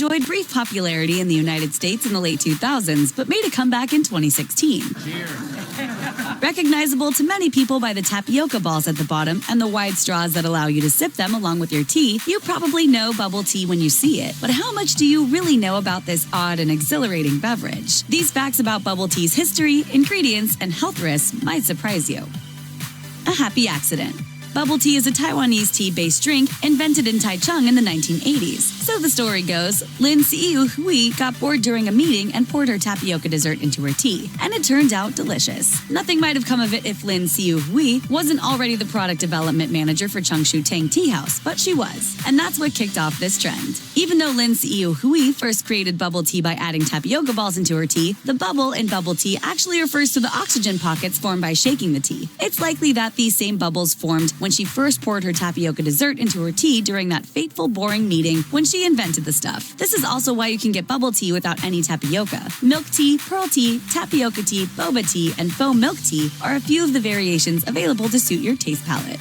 enjoyed brief popularity in the United States in the late 2000s, but made a comeback in 2016. Cheers. Recognizable to many people by the tapioca balls at the bottom and the wide straws that allow you to sip them along with your tea, you probably know bubble tea when you see it. But how much do you really know about this odd and exhilarating beverage? These facts about bubble tea's history, ingredients, and health risks might surprise you. A happy accident. Bubble tea is a Taiwanese tea-based drink invented in Taichung in the 1980s. So the story goes, Lin Siu Hui got bored during a meeting and poured her tapioca dessert into her tea, and it turned out delicious. Nothing might have come of it if Lin Siu Hui wasn't already the product development manager for Changshu Tang Tea House, but she was, and that's what kicked off this trend. Even though Lin Siu Hui first created bubble tea by adding tapioca balls into her tea, the bubble in bubble tea actually refers to the oxygen pockets formed by shaking the tea. It's likely that these same bubbles formed when she first poured her tapioca dessert into her tea during that fateful, boring meeting when she invented the stuff. This is also why you can get bubble tea without any tapioca. Milk tea, pearl tea, tapioca tea, boba tea, and foam milk tea are a few of the variations available to suit your taste palette.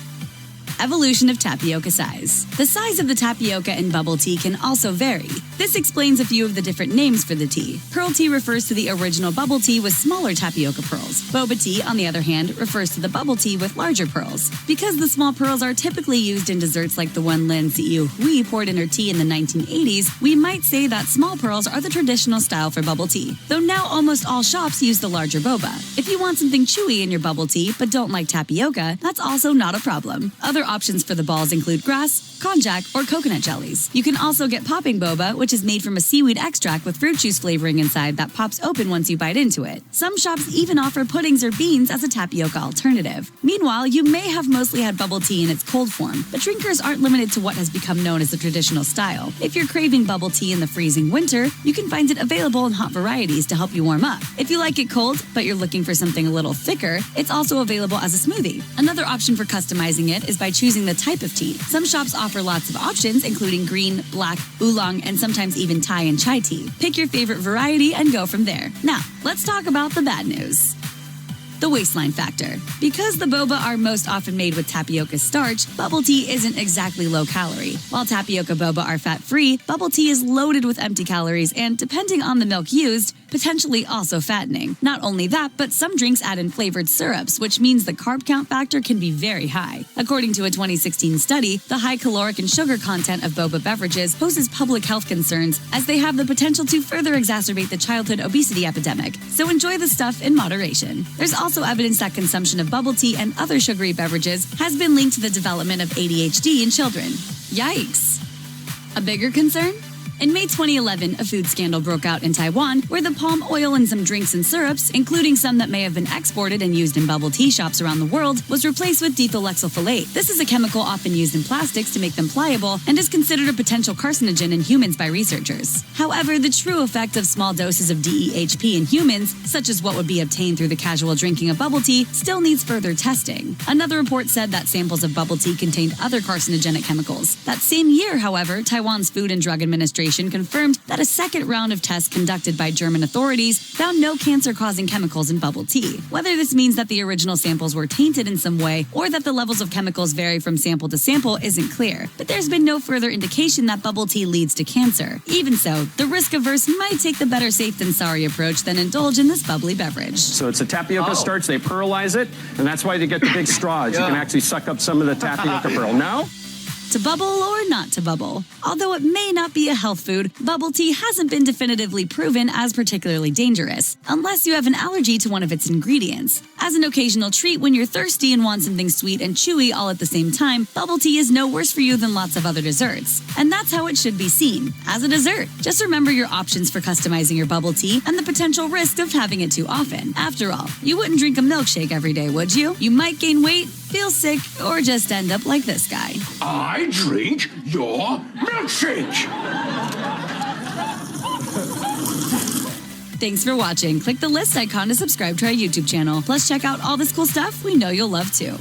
Evolution of tapioca size. The size of the tapioca in bubble tea can also vary. This explains a few of the different names for the tea. Pearl tea refers to the original bubble tea with smaller tapioca pearls. Boba tea, on the other hand, refers to the bubble tea with larger pearls. Because the small pearls are typically used in desserts like the one Lin Siu Hui poured in her tea in the 1980s, we might say that small pearls are the traditional style for bubble tea, though now almost all shops use the larger boba. If you want something chewy in your bubble tea but don't like tapioca, that's also not a problem. Other options for the balls include grass, konjac, or coconut jellies. You can also get popping boba, which is made from a seaweed extract with fruit juice flavoring inside that pops open once you bite into it. Some shops even offer puddings or beans as a tapioca alternative. Meanwhile, you may have mostly had bubble tea in its cold form, but drinkers aren't limited to what has become known as the traditional style. If you're craving bubble tea in the freezing winter, you can find it available in hot varieties to help you warm up. If you like it cold, but you're looking for something a little thicker, it's also available as a smoothie. Another option for customizing it is by choosing the type of tea. Some shops offer lots of options, including green, black, oolong, and sometimes even Thai and chai tea. Pick your favorite variety and go from there. Now, let's talk about the bad news. The waistline factor. Because the boba are most often made with tapioca starch, bubble tea isn't exactly low calorie. While tapioca boba are fat-free, bubble tea is loaded with empty calories and, depending on the milk used, potentially also fattening. Not only that, but some drinks add in flavored syrups, which means the carb count factor can be very high. According to a 2016 study, the high caloric and sugar content of boba beverages poses public health concerns as they have the potential to further exacerbate the childhood obesity epidemic. So enjoy the stuff in moderation. There's also evidence that consumption of bubble tea and other sugary beverages has been linked to the development of ADHD in children. Yikes! A bigger concern? In May 2011, a food scandal broke out in Taiwan where the palm oil in some drinks and syrups, including some that may have been exported and used in bubble tea shops around the world, was replaced with dethylexylfolate. This is a chemical often used in plastics to make them pliable and is considered a potential carcinogen in humans by researchers. However, the true effect of small doses of DEHP in humans, such as what would be obtained through the casual drinking of bubble tea, still needs further testing. Another report said that samples of bubble tea contained other carcinogenic chemicals. That same year, however, Taiwan's Food and Drug Administration confirmed that a second round of tests conducted by German authorities found no cancer-causing chemicals in bubble tea. Whether this means that the original samples were tainted in some way or that the levels of chemicals vary from sample to sample isn't clear, but there's been no further indication that bubble tea leads to cancer. Even so, the risk-averse might take the better safe than sorry approach than indulge in this bubbly beverage. So it's a tapioca starch, they pearlize it, and that's why they get the big straws. You can actually suck up some of the tapioca pearl. Now? To bubble or not to bubble? Although it may not be a health food, bubble tea hasn't been definitively proven as particularly dangerous, unless you have an allergy to one of its ingredients. As an occasional treat when you're thirsty and want something sweet and chewy all at the same time, bubble tea is no worse for you than lots of other desserts. And that's how it should be seen, as a dessert. Just remember your options for customizing your bubble tea and the potential risk of having it too often. After all, you wouldn't drink a milkshake every day, would you? You might gain weight, feel sick, or just end up like this guy. I drink your milkshake! Thanks for watching. Click the list icon to subscribe to our YouTube channel. Plus, check out all this cool stuff we know you'll love too.